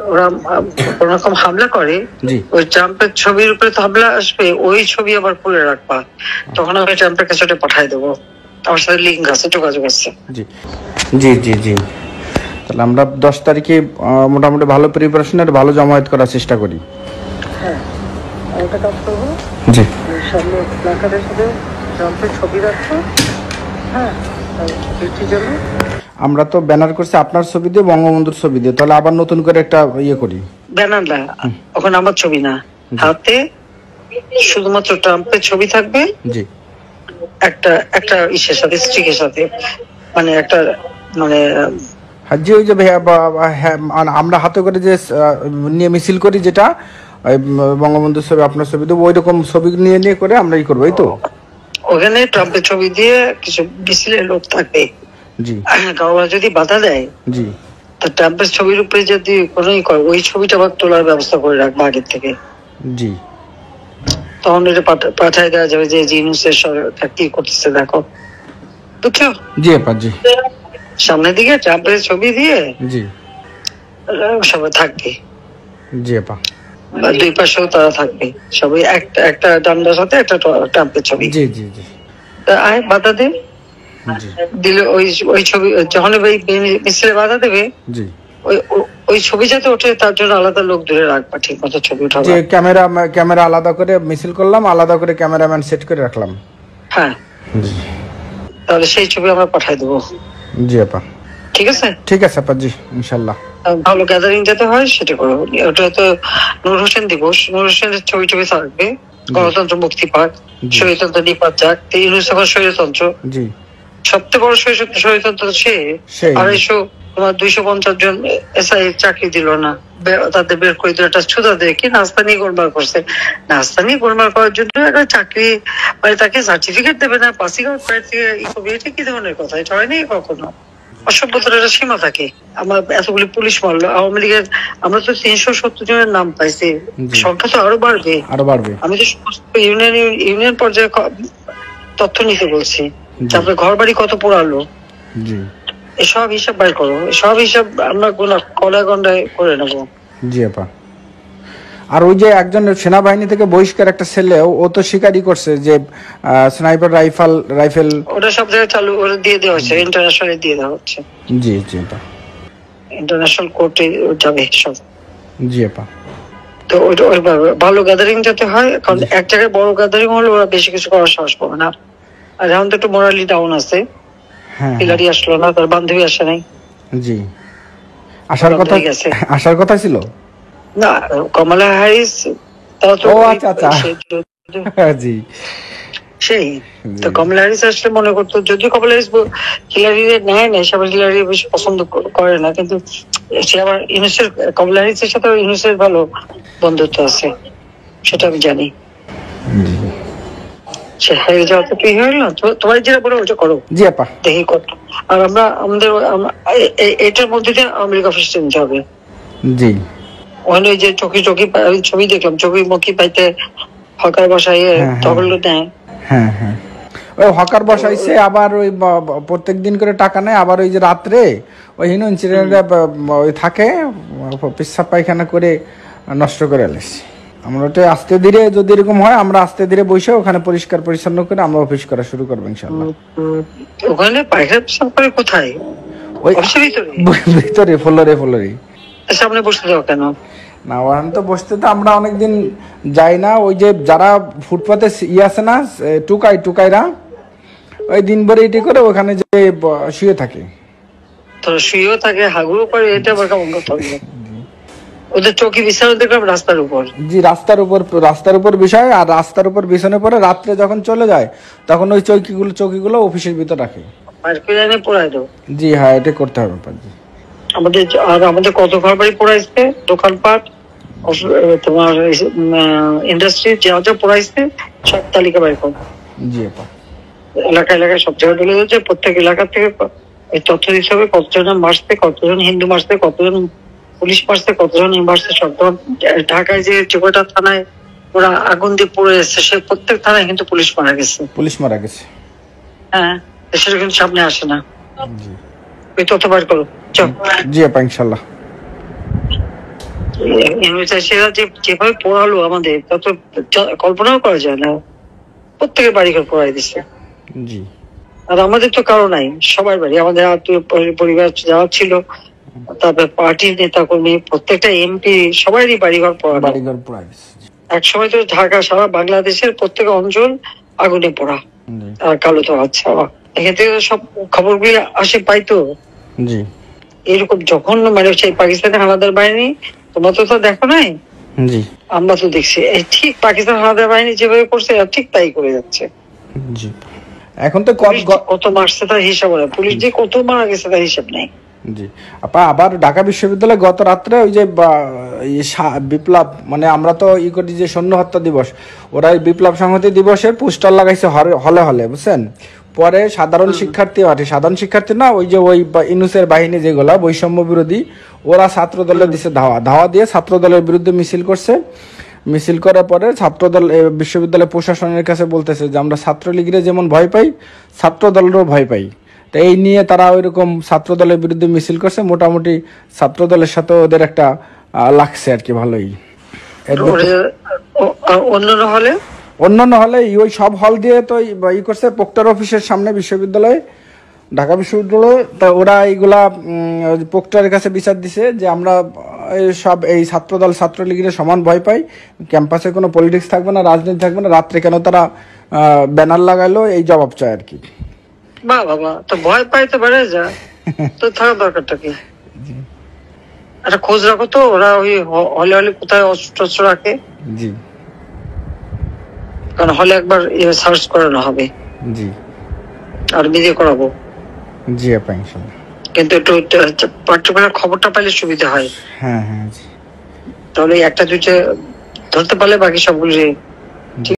ওরা কোন রকম হামলা করে, ওই ট্রাম্পের ছবির উপরে তো হামলা আসবে, ওই ছবি আবার খুলে রাখবা, তখন আমি ট্রাম্পের কাছে ওটা পাঠাই দেবো। আমার সাথে লিঙ্ক আছে, যোগাযোগ আছে। জি জি জি জি। তাহলে আমরা 10 তারিখে মোটামুটি ভালো প্রিপারেশনের ভালো জমায়েত করার চেষ্টা করি। হ্যাঁ, একটা কাজ করবো, জি, সামনে প্ল্যাকার্ডের সাথে ট্রাম্পের ছবি রাখবো। হ্যাঁ, আমরা তো ব্যানার করছি আপনার ছবি দিয়ে, বঙ্গবন্ধুর ছবি দিয়ে, তাহলে আবার নতুন করে একটা ইয়ে করি। ব্যানার না, ওখানে আমার ছবি না, হাতে শুধুমাত্র ট্রাম্পের ছবি থাকবে। জি, একটা একটা ইসের সাথে, স্টিকের সাথে, মানে একটা মানে জি, ওই যে আমরা হাতে করে যে নিয়ে মিছিল করি, যেটা বঙ্গবন্ধুর ছবি আপনার ছবি দেবো, ওই রকম ছবি নিয়ে নিয়ে করে আমরা ই করবো, এই তো। ওখানে ট্রাম্পের ছবি দিয়ে কিছু মিছিলের লোক থাকবে। জি, কারোর যদি বাধা দেয়, জি, তা ট্রাম্পের ছবির উপরে যদি কোনো ওই ছবিটা আবার তোলার ব্যবস্থা করে রাখবো আগের থেকে। জি, তখন এটা পাঠায় দেওয়া যাবে যে ইউনূসের সরকার কি করতেছে দেখো, বুঝছো? জি আপা, জি। সামনের দিকে ট্রাম্পের ছবি দিয়ে, জি, সবাই থাকবে। জি আপা, দুই পাশেও তারা থাকবে, সবাই একটা ডান্ডার সাথে একটা ট্রাম্পের ছবি। জি জি জি। আয় বাধা দে, দিলে ওই ছবি যখন মিছিলে বাধা দেবে, জি, ওই ছবি যাতে ওঠে তার জন্য আলাদা লোক ধরে রাখবা, ঠিক মতো ছবি উঠাবো। যে ক্যামেরা আলাদা করে মিছিল করলাম, আলাদা করে ক্যামেরাম্যান সেট করে রাখলাম। হ্যাঁ, তাহলে সেই ছবি আমরা পাঠাই দেবো। জি আপা, ঠিক আছে? ঠিক আছে আপা, জি, ইনশাআল্লাহ। ভালো গ্যাদারিং যাতে হয় সেটা করো। ওটা তো নূর হোসেন দিবস, নূর হোসেনের ছবি থাকবে, গণতন্ত্র মুক্তি পাক, স্বৈরতন্ত্র নিপাত যাক, ইউনূস এখন স্বৈরতন্ত্র। জি, সবচেয়ে বড় স্বৈরতন্ত্র সে। 250 জন এসআই চাকরি দিল না, তাদের বের করে দিল, একটা ছুতা দিয়ে কি নাস্তা নিয়ে গোলমাল করছে। নাস্তা নিয়ে গোলমাল করার জন্য একটা চাকরি, মানে তাকে সার্টিফিকেট দেবে না, পাসিং আউট থেকে এটা কি ধরনের কথা? এটা হয়নি কখনো। অসভ্যতার একটা সীমা থাকে। আমার এতগুলি পুলিশ মারলো আওয়ামী লীগের, আমরা তো 370 জনের নাম পাইছি, সংখ্যা তো আরো বাড়বে। আমি তো সমস্ত ইউনিয়ন পর্যায়ে তথ্য নিতে বলছি, তারপরে ঘর বাড়ি কত পোড়ালো, এসব হিসাব বাইর করো, সব হিসাব আমরা কলায় গন্ডায় করে নেবো। জি আপা। আর ওই যে একজন সেনাবাহিনী থেকে বহিষ্কার একটা ছেলে, ও তো স্বীকারই করছে যে স্নাইপার রাইফেল ওটা সব জায়গায় চালু করে দিয়ে দেওয়া হচ্ছে, ইন্টারন্যাশনালে দিয়ে দেওয়া হচ্ছে। জি জি আপা, ইন্টারন্যাশনাল কোর্টে যাবে সব। জি আপা। তো ভালো গ্যাদারিং যাতে হয়, কারণ এক জায়গায় বড় গ্যাদারিং হলে ওরা বেশি কিছু করার সাহস পাবে না। আর এখন তো একটু মোরালি ডাউন আছে। হ্যাঁ, হিলারি আসলো না, তার বান্ধবী আসে নাই। জি, আসার কথা ছিল না, কমলা হ্যারিস। ও আচ্ছা আচ্ছা, জি, সেই তো কমলা হ্যারিস আসলে মনে করতো, যদিও কমলা হ্যারিস হিলারি নেয় না, সবাই হিলারি বেশি পছন্দ করে না, কিন্তু সে আবার ইউনূসের, কমলা হ্যারিসের সাথে ইউনূসের ভালো বন্ধুত্ব আছে, সেটা আমি জানি। সে হেরে যাওয়া তো কি হইল না, তোমার যেটা বলো ওটা করো। জি আপা, দেখি কত। আর আমরা আমাদের এটার মধ্যে দিয়ে আওয়ামী লীগ অফিস চেঞ্জ হবে। জি, ওখানে যে চোখে ছবি দেখলাম, চোখে মুখী পাইতে হকার বসাই তহল নেয়। হ্যাঁ হ্যাঁ, ওই হকার বসাইছে, আবার ওই প্রত্যেক দিন করে টাকা নেয়, আবার ওই যে রাত্রে ওই ইনসিডেন্ট ওই থাকে, পেশাব পায়খানা করে নষ্ট করে এলেছি। আমরা ওটা আস্তে ধীরে, যদি এরকম হয় আমরা আস্তে ধীরে বসে ওখানে পরিষ্কার পরিচ্ছন্ন করে আমরা অফিস করা শুরু করবো ইনশাআল্লাহ। ওখানে পায়খানা পেশাব করে কোথায়? ওই ভিতরে ফ্লোরে সামনে বসতে দাও কেন? না, ওখানে তো বসতে তো আমরা অনেকদিন যাই না। ওই যে যারা ফুটপাতে আছে না, টুকাইরা ওই দিন ভরে এটি করে ওখানে যে শুয়ে থাকে, তো শুয়েও থাকে, হাগুও করে, এটা আবার কেমন কথা? ওদের চৌকি বিছানো দেখলাম রাস্তার উপর। জি, রাস্তার উপর বিষয়, আর রাস্তার উপর বিছানো পরে রাত্রে যখন চলে যায় তখন ওই চৌকিগুলো অফিসের ভিতর রাখে। জি হ্যাঁ, এটা করতে হবে। আমাদের কত ঘর বাড়ি পোড়াইছে, দোকানপাট, তোমার ইন্ডাস্ট্রি যা পোড়াইছে সব তালিকা বাইর করো। জি আপা, এলাকায় সব জায়গায় বলে যাচ্ছে, প্রত্যেক এলাকা থেকে তথ্য দিতে হবে, কতজন মারছে, কতজন হিন্দু মারছে, কতজন পুলিশ মারছে, কতজন মারছে, সব। ঢাকায় যে কয়টা থানায় ওরা আগুন দিয়ে পড়ে এসছে, সে প্রত্যেক থানায় কিন্তু পুলিশ মারা গেছে। হ্যাঁ, সেটা কিন্তু সামনে আসে না। ওই তথ্য বার করো। জি আপা, ইনশাল্লাহ। সেরা যেভাবে পড়ালো আমাদের, তা তো কল্পনাও করা যায় না। প্রত্যেকের বাড়িঘর পড়াই দিচ্ছে। জি। আর আমাদের তো কারো নাই, সবার বাড়ি, আমাদের আত্মীয় পরিবার যারা ছিল, তারপর পার্টির নেতা কর্মী, প্রত্যেকটা এমপি সবারই বাড়িঘর পড়াই দিচ্ছে। এক সময় তো ঢাকা সারা বাংলাদেশের প্রত্যেক অঞ্চল আগুনে পড়া আর কালো তো আচ্ছা, এখান থেকে সব খবরগুলি আসে পাইতো। জি। এরকম যখন মানে সেই পাকিস্তানের হানাদার বাহিনী, তোমরা তো দেখো নাই? জি। আমরা তো দেখছি ঠিক পাকিস্তান হানাদার বাহিনী যেভাবে করছে ঠিক তাই করে যাচ্ছে। জি। এখন তো কত মারছে তার হিসাব নেই, পুলিশ যে কত মারা গেছে তার হিসাব নেই। জি আপা, আবার ঢাকা বিশ্ববিদ্যালয়ে গত রাত্রে ওই যে বিপ্লব, মানে আমরা তো করি যে সৈন্য হত্যা দিবস, ওরা বিপ্লব সংহতি দিবসের পোস্টার লাগাইছে হলে হলে, বুঝছেন? পরে সাধারণ শিক্ষার্থী না, ওই যে ওই ইনুসের বাহিনী যেগুলা বৈষম্য বিরোধী, ওরা ছাত্র দলে দিছে ধাওয়া দিয়ে ছাত্র দলের বিরুদ্ধে মিছিল করছে। মিছিল করার পরে ছাত্রদল বিশ্ববিদ্যালয় প্রশাসনের কাছে বলতেছে যে আমরা ছাত্রলীগের যেমন ভয় পাই, ছাত্র দলেরও ভয় পাই। তো এই নিয়ে তারা ওইরকম ছাত্র দলের বিরুদ্ধে মিছিল করছে। মোটামুটি ছাত্র দলের সাথে ওদের একটা লাগছে আর কি, ভালোই। অন্যান্য হলে ওই সব হল দিয়ে তো করছে প্রক্টর অফিসের সামনে বিশ্ববিদ্যালয়ে, ঢাকা বিশ্ববিদ্যালয়ে। তা ওরা এইগুলা প্রক্টরের কাছে বিচার দিছে যে আমরা সব এই ছাত্রদল ছাত্রলীগের সমান ভয় পাই, ক্যাম্পাসে কোনো পলিটিক্স থাকবে না, রাজনীতি থাকবে না। রাত্রে কেন তারা ব্যানার লাগাইলো, এই জবাব চায় আর কি। বাবা তো ভয় পাইতে পারে, যা তো থাকার দরকারটা কি? একটা খোঁজ রাখো তো, ওরা ওই হলে হলে কোথায় অস্ত্র রাখে। জি। কারণ হলে একবার সার্চ করানো হবে। জি। আর ভিডিও করাবো। জি আপা, ইনশাআল্লাহ। কিন্তু একটু পার্টিকুলার খবরটা পাইলে সুবিধা হয়। হ্যাঁ হ্যাঁ জি। তাহলে একটা দুইটা ধরতে পারলে বাকি সবগুলো